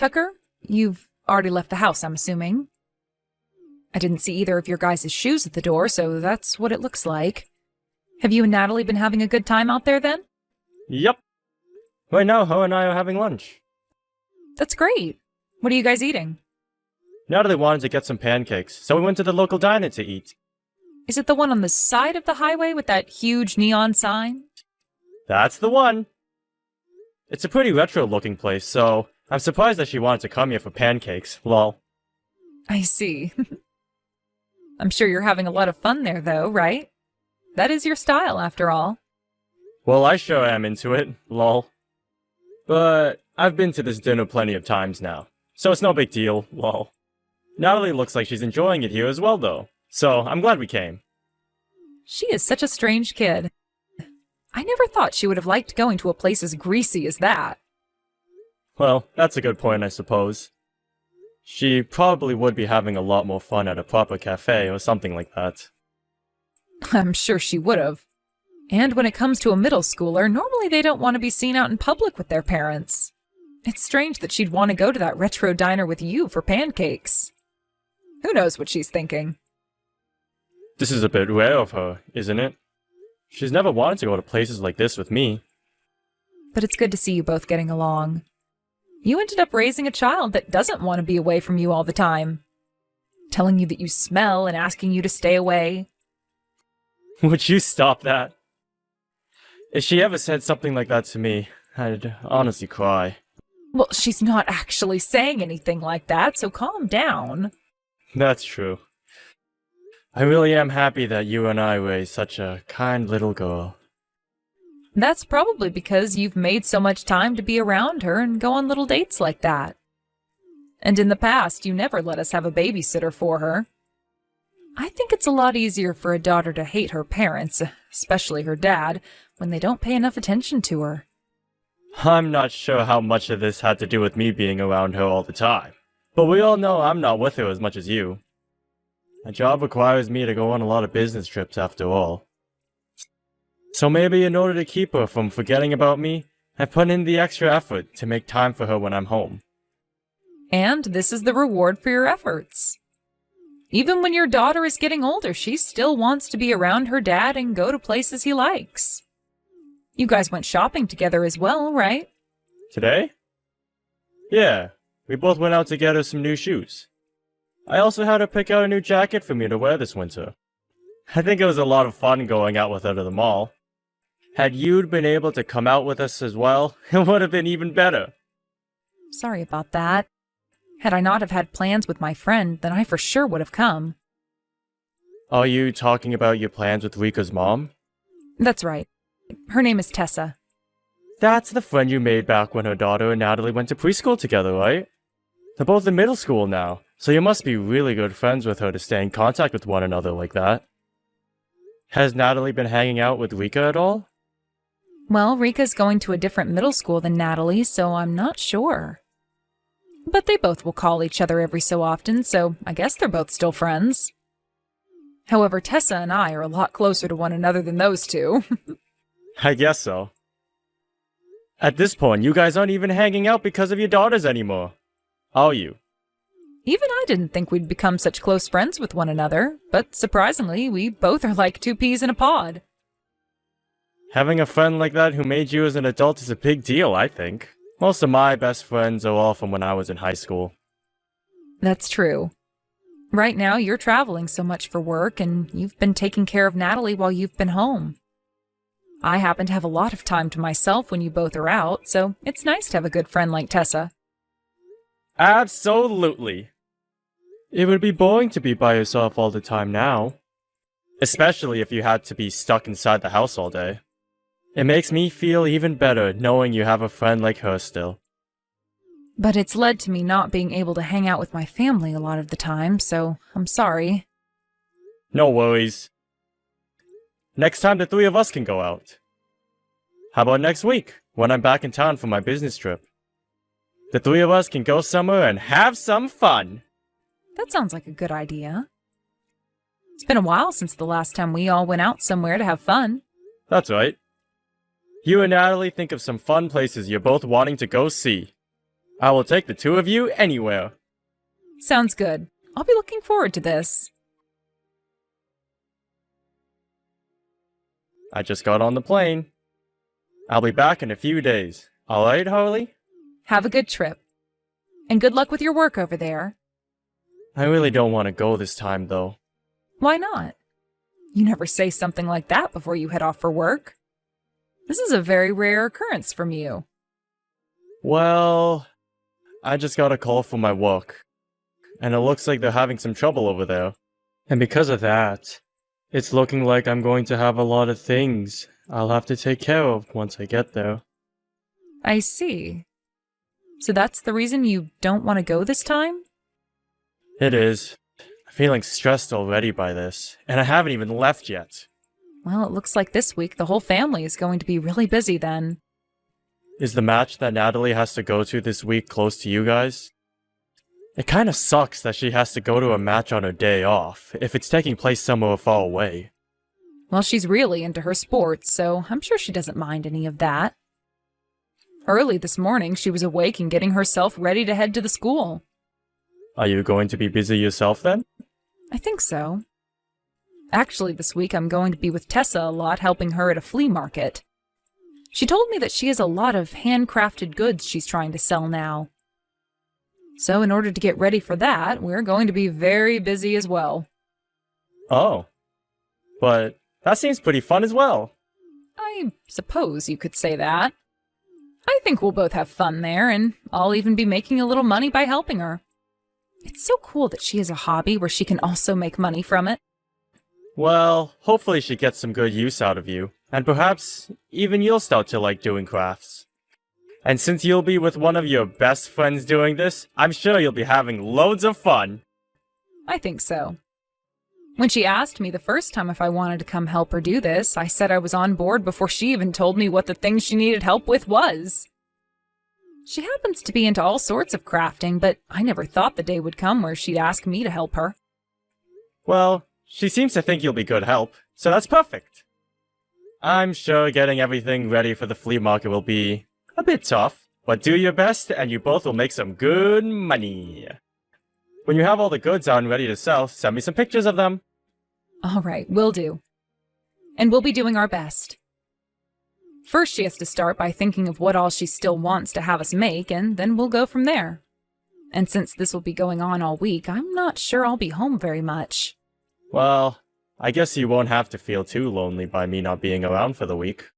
Tucker, you've already left the house, I'm assuming. I didn't see either of your guys' shoes at the door, so that's what it looks like. Have you and Natalie been having a good time out there, then? Yep. Right now, her and I are having lunch. That's great. What are you guys eating? Natalie wanted to get some pancakes, so we went to the local diner to eat. Is it the one on the side of the highway with that huge neon sign? That's the one. It's a pretty retro-looking place, so I'm surprised that she wanted to come here for pancakes, lol. I see. I'm sure you're having a lot of fun there, though, right? That is your style, after all. Well, I sure am into it, lol. But I've been to this dinner plenty of times now, so it's no big deal, lol. Natalie looks like she's enjoying it here as well, though, so I'm glad we came. She is such a strange kid. I never thought she would have liked going to a place as greasy as that. Well, that's a good point, I suppose. She probably would be having a lot more fun at a proper cafe or something like that. I'm sure she would have. And when it comes to a middle schooler, normally they don't want to be seen out in public with their parents. It's strange that she'd want to go to that retro diner with you for pancakes. Who knows what she's thinking? This is a bit rare of her, isn't it? She's never wanted to go to places like this with me. But it's good to see you both getting along. You ended up raising a child that doesn't want to be away from you all the time. Telling you that you smell and asking you to stay away. Would you stop that? If she ever said something like that to me, I'd honestly cry. Well, she's not actually saying anything like that, so calm down. That's true. I really am happy that you and I raised such a kind little girl. That's probably because you've made so much time to be around her and go on little dates like that. And in the past, you never let us have a babysitter for her. I think it's a lot easier for a daughter to hate her parents, especially her dad, when they don't pay enough attention to her. I'm not sure how much of this had to do with me being around her all the time, but we all know I'm not with her as much as you. My job requires me to go on a lot of business trips after all. So maybe in order to keep her from forgetting about me, I put in the extra effort to make time for her when I'm home. And this is the reward for your efforts. Even when your daughter is getting older, she still wants to be around her dad and go to places he likes. You guys went shopping together as well, right? Today? Yeah, we both went out to get her some new shoes. I also had her pick out a new jacket for me to wear this winter. I think it was a lot of fun going out with her to the mall. Had you been able to come out with us as well, it would have been even better. Sorry about that. Had I not have had plans with my friend, then I for sure would have come. Are you talking about your plans with Rika's mom? That's right. Her name is Tessa. That's the friend you made back when her daughter and Natalie went to preschool together, right? They're both in middle school now, so you must be really good friends with her to stay in contact with one another like that. Has Natalie been hanging out with Rika at all? Well, Rika's going to a different middle school than Natalie, so I'm not sure. But they both will call each other every so often, so I guess they're both still friends. However, Tessa and I are a lot closer to one another than those two. I guess so. At this point, you guys aren't even hanging out because of your daughters anymore, are you? Even I didn't think we'd become such close friends with one another, but surprisingly, we both are like two peas in a pod. Having a friend like that who made you as an adult is a big deal, I think. Most of my best friends are all from when I was in high school. That's true. Right now, you're traveling so much for work, and you've been taking care of Natalie while you've been home. I happen to have a lot of time to myself when you both are out, so it's nice to have a good friend like Tessa. Absolutely. It would be boring to be by yourself all the time now. Especially if you had to be stuck inside the house all day. It makes me feel even better knowing you have a friend like her still. But it's led to me not being able to hang out with my family a lot of the time, so I'm sorry. No worries. Next time the three of us can go out. How about next week, when I'm back in town for my business trip? The three of us can go somewhere and have some fun. That sounds like a good idea. It's been a while since the last time we all went out somewhere to have fun. That's right. You and Natalie think of some fun places you're both wanting to go see. I will take the two of you anywhere. Sounds good. I'll be looking forward to this. I just got on the plane. I'll be back in a few days. Alright, Harley? Have a good trip. And good luck with your work over there. I really don't want to go this time, though. Why not? You never say something like that before you head off for work. This is a very rare occurrence from you. Well, I just got a call from my work, and it looks like they're having some trouble over there. And because of that, it's looking like I'm going to have a lot of things I'll have to take care of once I get there. I see. So that's the reason you don't want to go this time? It is. I'm feeling stressed already by this, and I haven't even left yet. Well, it looks like this week the whole family is going to be really busy then. Is the match that Natalie has to go to this week close to you guys? It kind of sucks that she has to go to a match on her day off, if it's taking place somewhere far away. Well, she's really into her sports, so I'm sure she doesn't mind any of that. Early this morning, she was awake and getting herself ready to head to the school. Are you going to be busy yourself then? I think so. Actually, this week I'm going to be with Tessa a lot, helping her at a flea market. She told me that she has a lot of handcrafted goods she's trying to sell now. So in order to get ready for that, we're going to be very busy as well. Oh. But that seems pretty fun as well. I suppose you could say that. I think we'll both have fun there, and I'll even be making a little money by helping her. It's so cool that she has a hobby where she can also make money from it. Well, hopefully she gets some good use out of you, and perhaps even you'll start to like doing crafts. And since you'll be with one of your best friends doing this, I'm sure you'll be having loads of fun. I think so. When she asked me the first time if I wanted to come help her do this, I said I was on board before she even told me what the thing she needed help with was. She happens to be into all sorts of crafting, but I never thought the day would come where she'd ask me to help her. Well, she seems to think you'll be good help, so that's perfect. I'm sure getting everything ready for the flea market will be a bit tough, but do your best and you both will make some good money. When you have all the goods out and ready to sell, send me some pictures of them. All right, will do. And we'll be doing our best. First, she has to start by thinking of what all she still wants to have us make, and then we'll go from there. And since this will be going on all week, I'm not sure I'll be home very much. Well, I guess you won't have to feel too lonely by me not being around for the week.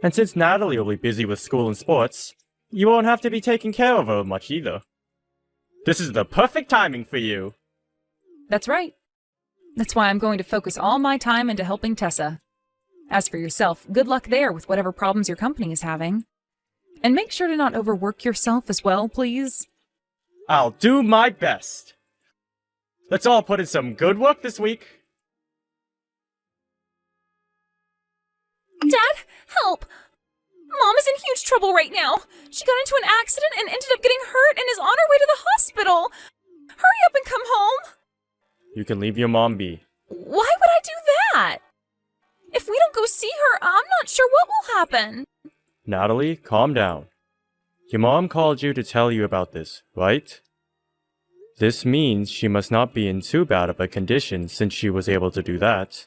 And since Natalie will be busy with school and sports, you won't have to be taking care of her much either. This is the perfect timing for you. That's right. That's why I'm going to focus all my time into helping Tessa. As for yourself, good luck there with whatever problems your company is having. And make sure to not overwork yourself as well, please. I'll do my best. Let's all put in some good work this week. Dad, help! Mom is in huge trouble right now. She got into an accident and ended up getting hurt and is on her way to the hospital. Hurry up and come home. You can leave your mom be. Why would I do that? If we don't go see her, I'm not sure what will happen. Natalie, calm down. Your mom called you to tell you about this, right? This means she must not be in too bad of a condition since she was able to do that.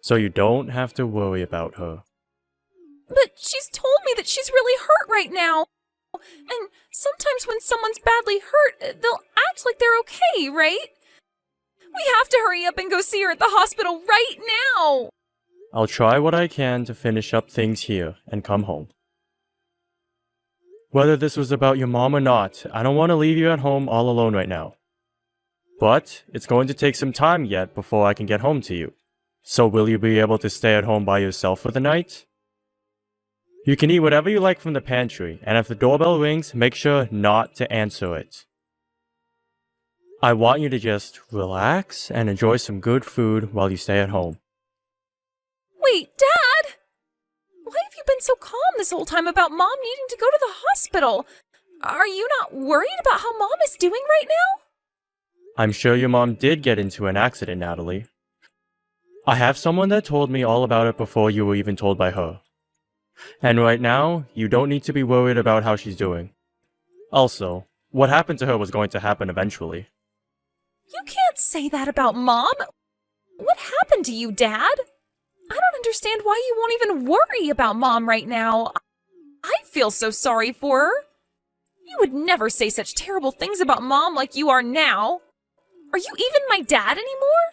So you don't have to worry about her. But she's told me that she's really hurt right now. And sometimes when someone's badly hurt, they'll act like they're okay, right? We have to hurry up and go see her at the hospital right now. I'll try what I can to finish up things here and come home. Whether this was about your mom or not, I don't want to leave you at home all alone right now. But it's going to take some time yet before I can get home to you. So will you be able to stay at home by yourself for the night? You can eat whatever you like from the pantry, and if the doorbell rings, make sure not to answer it. I want you to just relax and enjoy some good food while you stay at home. Wait, Dad! Why have you been so calm this whole time about Mom needing to go to the hospital? Are you not worried about how Mom is doing right now? I'm sure your mom did get into an accident, Natalie. I have someone that told me all about it before you were even told by her. And right now, you don't need to be worried about how she's doing. Also, what happened to her was going to happen eventually. You can't say that about Mom. What happened to you, Dad? I don't understand why you won't even worry about Mom right now. I feel so sorry for her. You would never say such terrible things about Mom like you are now. Are you even my dad anymore?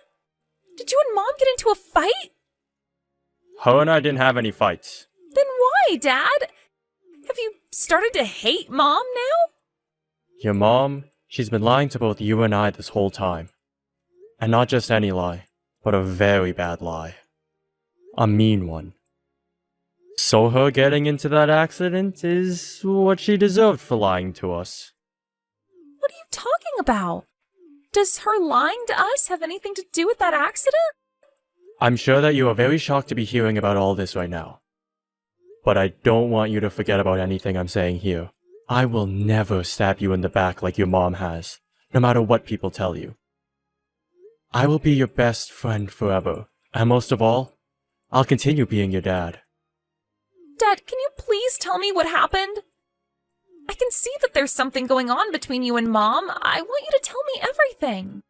Did you and Mom get into a fight? Her and I didn't have any fights. Then why, Dad? Have you started to hate Mom now? Your mom, she's been lying to both you and I this whole time. And not just any lie, but a very bad lie. A mean one. So her getting into that accident is what she deserved for lying to us. What are you talking about? Does her lying to us have anything to do with that accident? I'm sure that you are very shocked to be hearing about all this right now. But I don't want you to forget about anything I'm saying here. I will never stab you in the back like your mom has, no matter what people tell you. I will be your best friend forever, and most of all, I'll continue being your dad. Dad, can you please tell me what happened? I can see that there's something going on between you and Mom. I want you to tell me everything.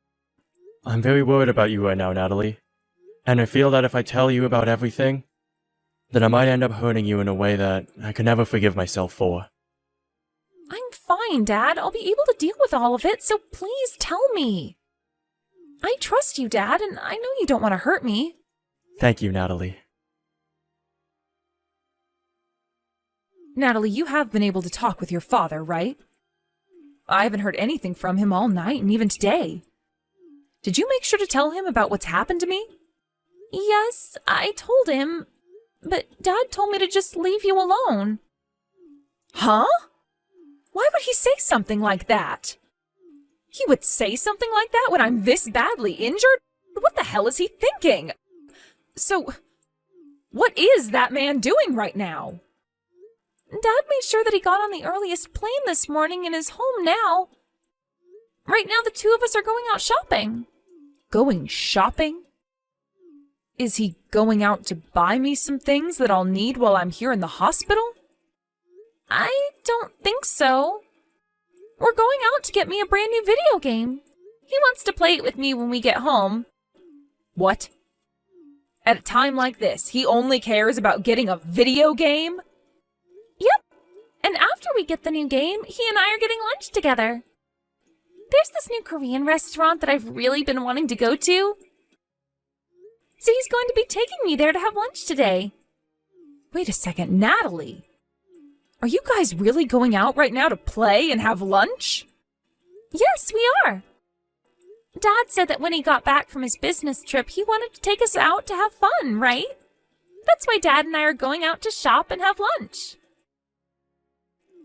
I'm very worried about you right now, Natalie. And I feel that if I tell you about everything, then I might end up hurting you in a way that I could never forgive myself for. I'm fine, Dad. I'll be able to deal with all of it, so please tell me. I trust you, Dad, and I know you don't want to hurt me. Thank you, Natalie. Natalie, you have been able to talk with your father, right? I haven't heard anything from him all night and even today. Did you make sure to tell him about what's happened to me? Yes, I told him, but Dad told me to just leave you alone. Huh? Why would he say something like that? He would say something like that when I'm this badly injured? What the hell is he thinking? So, what is that man doing right now? Dad made sure that he got on the earliest plane this morning and is home now. Right now, the two of us are going out shopping. Going shopping? Is he going out to buy me some things that I'll need while I'm here in the hospital? I don't think so. We're going out to get me a brand new video game. He wants to play it with me when we get home. What? At a time like this, he only cares about getting a video game? Yep. And after we get the new game, he and I are getting lunch together. There's this new Korean restaurant that I've really been wanting to go to. So he's going to be taking me there to have lunch today. Wait a second, Natalie. Are you guys really going out right now to play and have lunch? Yes, we are. Dad said that when he got back from his business trip, he wanted to take us out to have fun, right? That's why Dad and I are going out to shop and have lunch.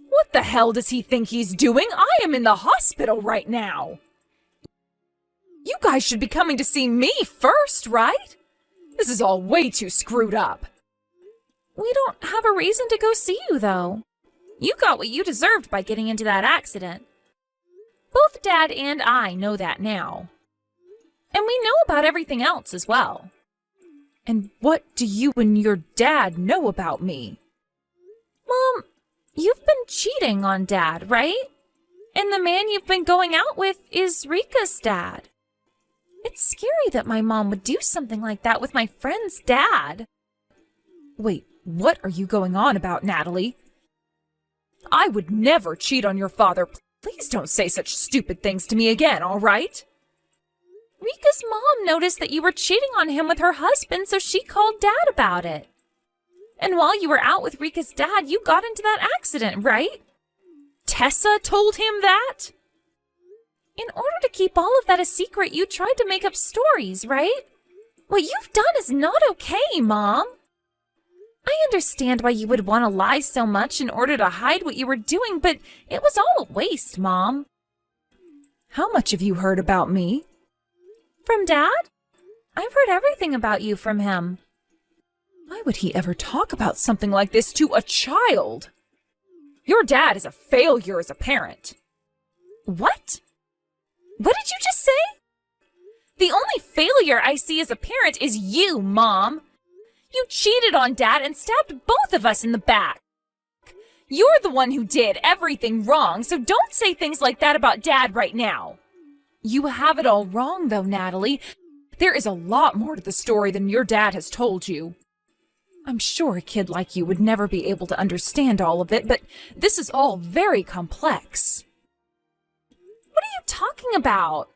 What the hell does he think he's doing? I am in the hospital right now. You guys should be coming to see me first, right? This is all way too screwed up. We don't have a reason to go see you, though. You got what you deserved by getting into that accident. Both Dad and I know that now. And we know about everything else as well. And what do you and your dad know about me? Mom, you've been cheating on Dad, right? And the man you've been going out with is Rika's dad. It's scary that my mom would do something like that with my friend's dad. Wait, what are you going on about, Natalie? I would never cheat on your father. Please don't say such stupid things to me again, all right? Rika's mom noticed that you were cheating on him with her husband, so she called Dad about it. And while you were out with Rika's dad, you got into that accident, right? Tessa told him that? In order to keep all of that a secret, you tried to make up stories, right? What you've done is not okay, Mom. I understand why you would want to lie so much in order to hide what you were doing, but it was all a waste, Mom. How much have you heard about me? From Dad? I've heard everything about you from him. Why would he ever talk about something like this to a child? Your dad is a failure as a parent. What? What did you just say? The only failure I see as a parent is you, Mom. You cheated on Dad and stabbed both of us in the back. You're the one who did everything wrong, so don't say things like that about Dad right now. You have it all wrong, though, Natalie. There is a lot more to the story than your dad has told you. I'm sure a kid like you would never be able to understand all of it, but this is all very complex. What are you talking about?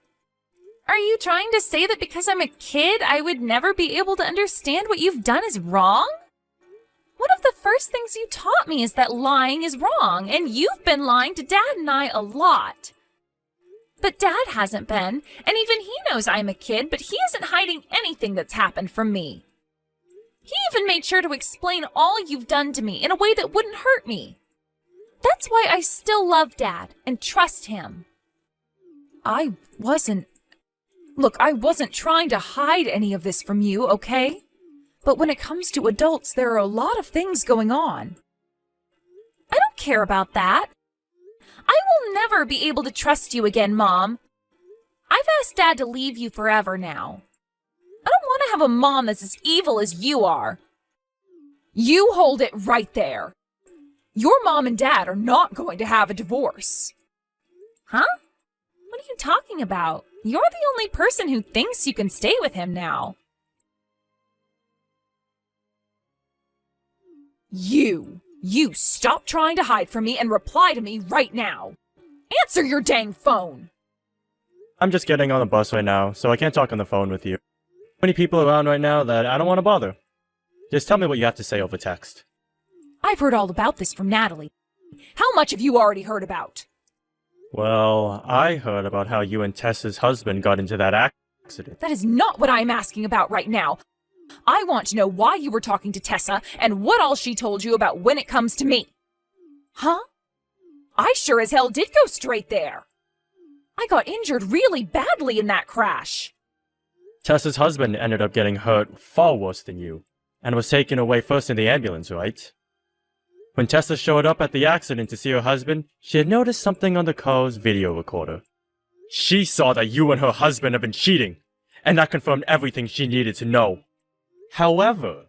Are you trying to say that because I'm a kid, I would never be able to understand what you've done is wrong? One of the first things you taught me is that lying is wrong, and you've been lying to Dad and I a lot. But Dad hasn't been, and even he knows I'm a kid, but he isn't hiding anything that's happened from me. He even made sure to explain all you've done to me in a way that wouldn't hurt me. That's why I still love Dad and trust him. I wasn't trying to hide any of this from you, okay? But when it comes to adults, there are a lot of things going on. I don't care about that. I will never be able to trust you again, Mom. I've asked Dad to leave you forever now. I don't want to have a mom that's as evil as you are. You hold it right there. Your mom and Dad are not going to have a divorce. Huh? What are you talking about? You're the only person who thinks you can stay with him now. You stop trying to hide from me and reply to me right now. Answer your dang phone. I'm just getting on the bus right now, so I can't talk on the phone with you. Many people around right now that I don't want to bother. Just tell me what you have to say over text. I've heard all about this from Natalie. How much have you already heard about? Well, I heard about how you and Tessa's husband got into that accident. That is not what I'm asking about right now. I want to know why you were talking to Tessa and what all she told you about when it comes to me. Huh? I sure as hell did go straight there. I got injured really badly in that crash. Tessa's husband ended up getting hurt far worse than you, and was taken away first in the ambulance, right? When Tessa showed up at the accident to see her husband, she had noticed something on the car's video recorder. She saw that you and her husband had been cheating, and that confirmed everything she needed to know. However,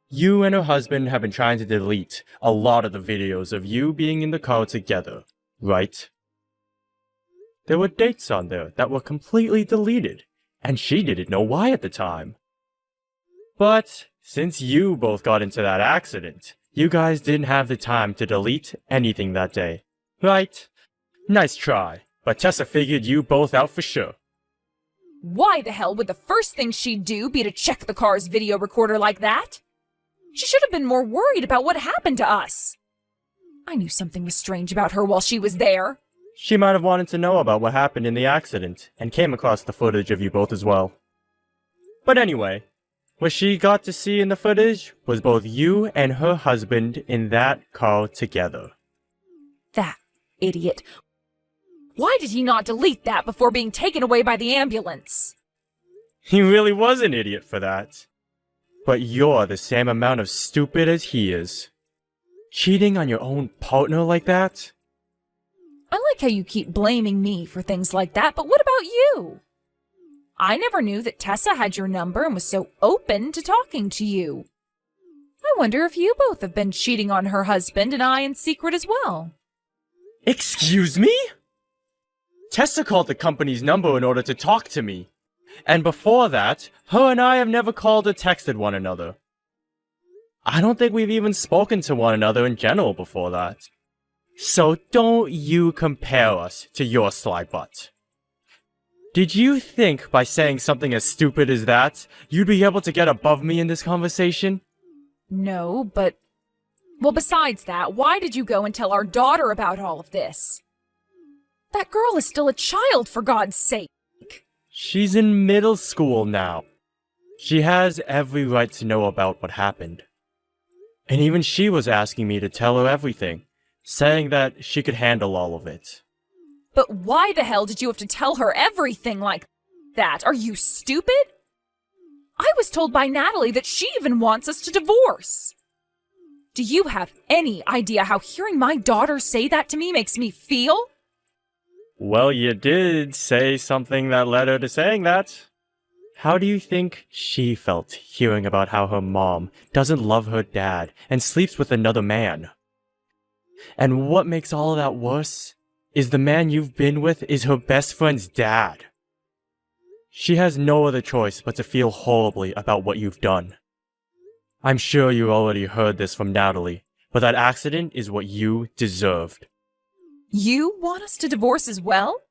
you and her husband have been trying to delete a lot of the videos of you being in the car together, right? There were dates on there that were completely deleted, and she didn't know why at the time. But since you both got into that accident, you guys didn't have the time to delete anything that day, right? Nice try, but Tessa figured you both out for sure. Why the hell would the first thing she'd do be to check the car's video recorder like that? She should have been more worried about what happened to us. I knew something was strange about her while she was there. She might have wanted to know about what happened in the accident, and came across the footage of you both as well. But anyway, what she got to see in the footage was both you and her husband in that car together. That idiot. Why did he not delete that before being taken away by the ambulance? He really was an idiot for that. But you're the same amount of stupid as he is. Cheating on your own partner like that? I like how you keep blaming me for things like that, but what about you? I never knew that Tessa had your number and was so open to talking to you. I wonder if you both have been cheating on her husband and I in secret as well. Excuse me? Tessa called the company's number in order to talk to me. And before that, her and I have never called or texted one another. I don't think we've even spoken to one another in general before that. So don't you compare us to your sly butt. Did you think by saying something as stupid as that, you'd be able to get above me in this conversation? No, but... Well, besides that, why did you go and tell our daughter about all of this? That girl is still a child, for God's sake. She's in middle school now. She has every right to know about what happened. And even she was asking me to tell her everything, saying that she could handle all of it. But why the hell did you have to tell her everything like that? Are you stupid? I was told by Natalie that she even wants us to divorce. Do you have any idea how hearing my daughter say that to me makes me feel? Well, you did say something that led her to saying that. How do you think she felt hearing about how her mom doesn't love her dad and sleeps with another man? And what makes all of that worse is the man you've been with is her best friend's dad. She has no other choice but to feel horribly about what you've done. I'm sure you already heard this from Natalie, but that accident is what you deserved. You want us to divorce as well?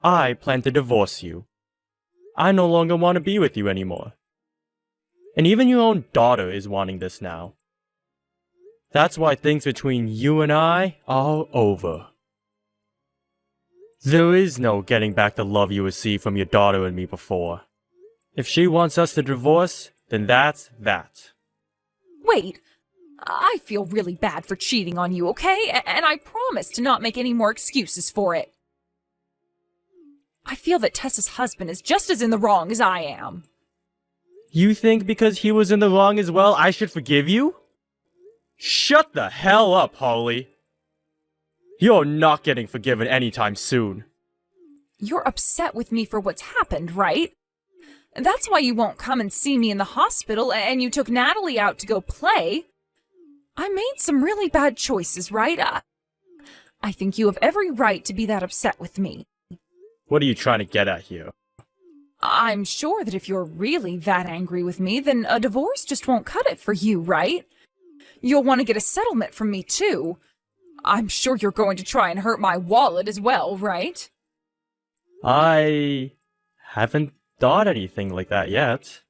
I plan to divorce you. I no longer want to be with you anymore. And even your own daughter is wanting this now. That's why things between you and I are over. There is no getting back the love you received from your daughter and me before. If she wants us to divorce, then that's that. Wait, I feel really bad for cheating on you, okay? And I promise to not make any more excuses for it. I feel that Tessa's husband is just as in the wrong as I am. You think because he was in the wrong as well, I should forgive you? Shut the hell up, Holly. You're not getting forgiven anytime soon. You're upset with me for what's happened, right? That's why you won't come and see me in the hospital and you took Natalie out to go play. I made some really bad choices, right? I think you have every right to be that upset with me. What are you trying to get at here? I'm sure that if you're really that angry with me, then a divorce just won't cut it for you, right? You'll want to get a settlement from me, too. I'm sure you're going to try and hurt my wallet as well, right? I haven't thought anything like that yet.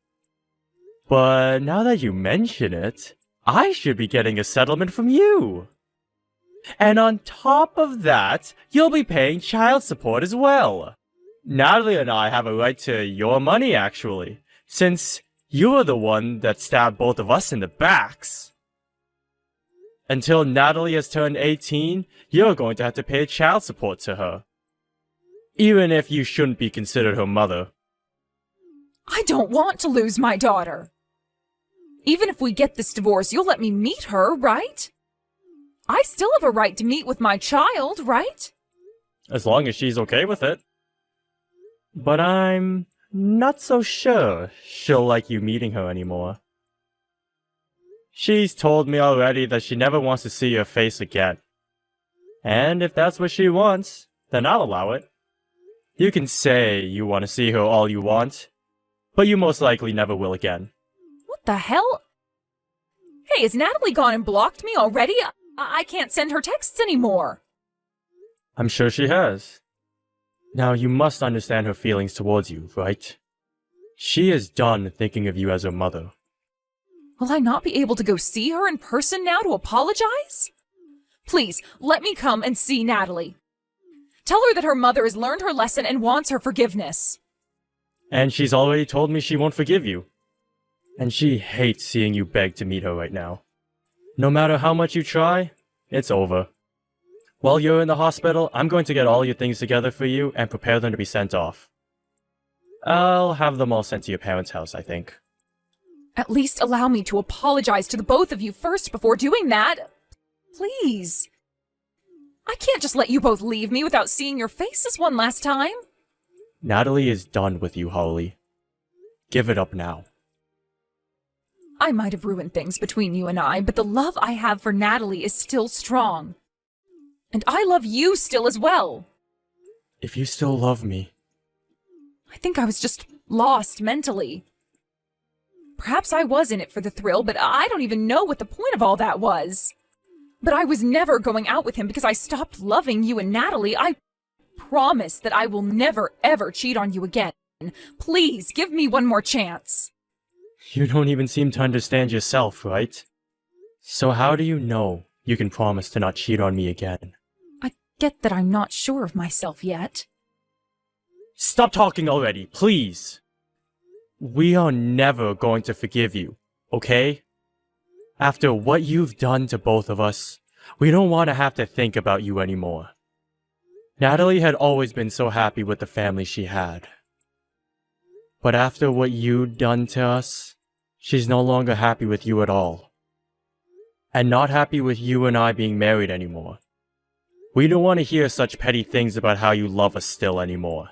But now that you mention it, I should be getting a settlement from you. And on top of that, you'll be paying child support as well. Natalie and I have a right to your money, actually, since you're the one that stabbed both of us in the backs. Until Natalie has turned 18, you're going to have to pay child support to her. Even if you shouldn't be considered her mother. I don't want to lose my daughter. Even if we get this divorce, you'll let me meet her, right? I still have a right to meet with my child, right? As long as she's okay with it. But I'm not so sure she'll like you meeting her anymore. She's told me already that she never wants to see your face again. And if that's what she wants, then I'll allow it. You can say you want to see her all you want, but you most likely never will again. What the hell? Hey, has Natalie gone and blocked me already? I can't send her texts anymore. I'm sure she has. Now you must understand her feelings towards you, right? She is done thinking of you as her mother. Will I not be able to go see her in person now to apologize? Please, let me come and see Natalie. Tell her that her mother has learned her lesson and wants her forgiveness. And she's already told me she won't forgive you. And she hates seeing you beg to meet her right now. No matter how much you try, it's over. While you're in the hospital, I'm going to get all your things together for you and prepare them to be sent off. I'll have them all sent to your parents' house, I think. At least allow me to apologize to the both of you first before doing that. Please. I can't just let you both leave me without seeing your faces one last time. Natalie is done with you, Holly. Give it up now. I might have ruined things between you and I, but the love I have for Natalie is still strong. And I love you still as well. If you still love me... I think I was just lost mentally. Perhaps I was in it for the thrill, but I don't even know what the point of all that was. But I was never going out with him because I stopped loving you and Natalie. I promise that I will never, ever cheat on you again. Please, give me one more chance. You don't even seem to understand yourself, right? So how do you know you can promise to not cheat on me again? I get that I'm not sure of myself yet. Stop talking already, please! We are never going to forgive you, okay? After what you've done to both of us, we don't want to have to think about you anymore. Natalie had always been so happy with the family she had. But after what you'd done to us, she's no longer happy with you at all. And not happy with you and I being married anymore. We don't want to hear such petty things about how you love us still anymore.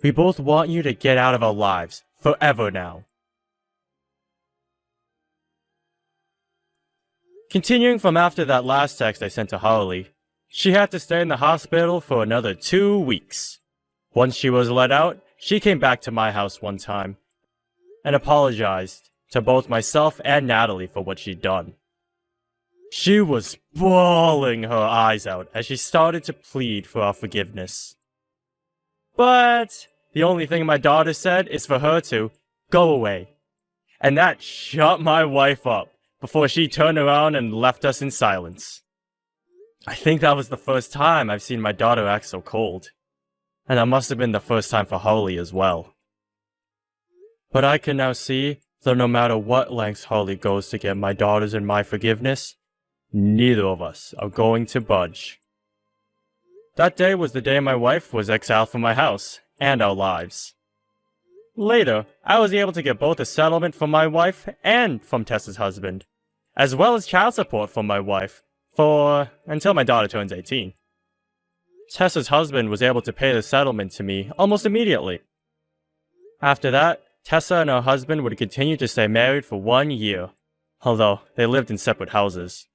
We both want you to get out of our lives, forever now. Continuing from after that last text I sent to Harley, she had to stay in the hospital for another 2 weeks. Once she was let out, she came back to my house one time and apologized to both myself and Natalie for what she'd done. She was bawling her eyes out as she started to plead for our forgiveness. But the only thing my daughter said is for her to go away. And that shut my wife up before she turned around and left us in silence. I think that was the first time I've seen my daughter act so cold. And that must have been the first time for Harley as well. But I can now see that no matter what lengths Harley goes to get my daughters and my forgiveness, neither of us are going to budge. That day was the day my wife was exiled from my house and our lives. Later, I was able to get both a settlement from my wife and from Tessa's husband, as well as child support from my wife until my daughter turns 18. Tessa's husband was able to pay the settlement to me almost immediately. After that, Tessa and her husband would continue to stay married for 1 year, although they lived in separate houses.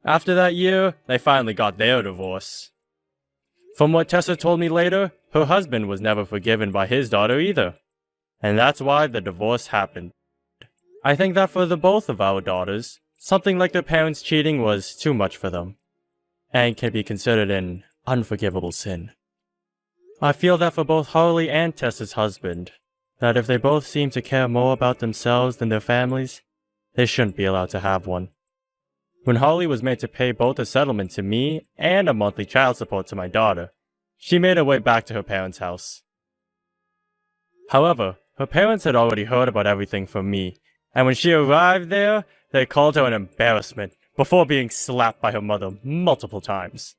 After that year, they finally got their divorce. From what Tessa told me later, her husband was never forgiven by his daughter either, and that's why the divorce happened. I think that for the both of our daughters, something like their parents cheating was too much for them, and can be considered an unforgivable sin. I feel that for both Harley and Tessa's husband, that if they both seem to care more about themselves than their families, they shouldn't be allowed to have one. When Harley was made to pay both a settlement to me and a monthly child support to my daughter, she made her way back to her parents' house. However, her parents had already heard about everything from me, and when she arrived there, they called her an embarrassment before being slapped by her mother multiple times.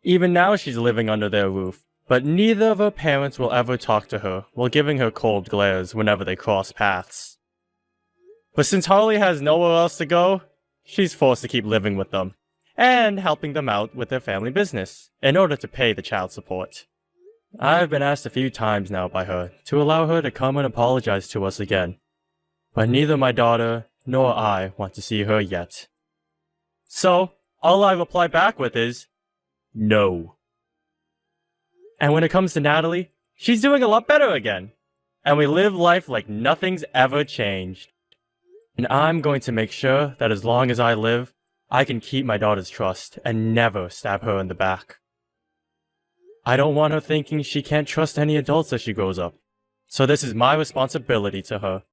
Even now she's living under their roof, but neither of her parents will ever talk to her while giving her cold glares whenever they cross paths. But since Harley has nowhere else to go, she's forced to keep living with them, and helping them out with their family business, in order to pay the child support. I've been asked a few times now by her to allow her to come and apologize to us again, but neither my daughter nor I want to see her yet. So, all I reply back with is, no. And when it comes to Natalie, she's doing a lot better again, and we live life like nothing's ever changed. And I'm going to make sure that as long as I live, I can keep my daughter's trust and never stab her in the back. I don't want her thinking she can't trust any adults as she grows up, so this is my responsibility to her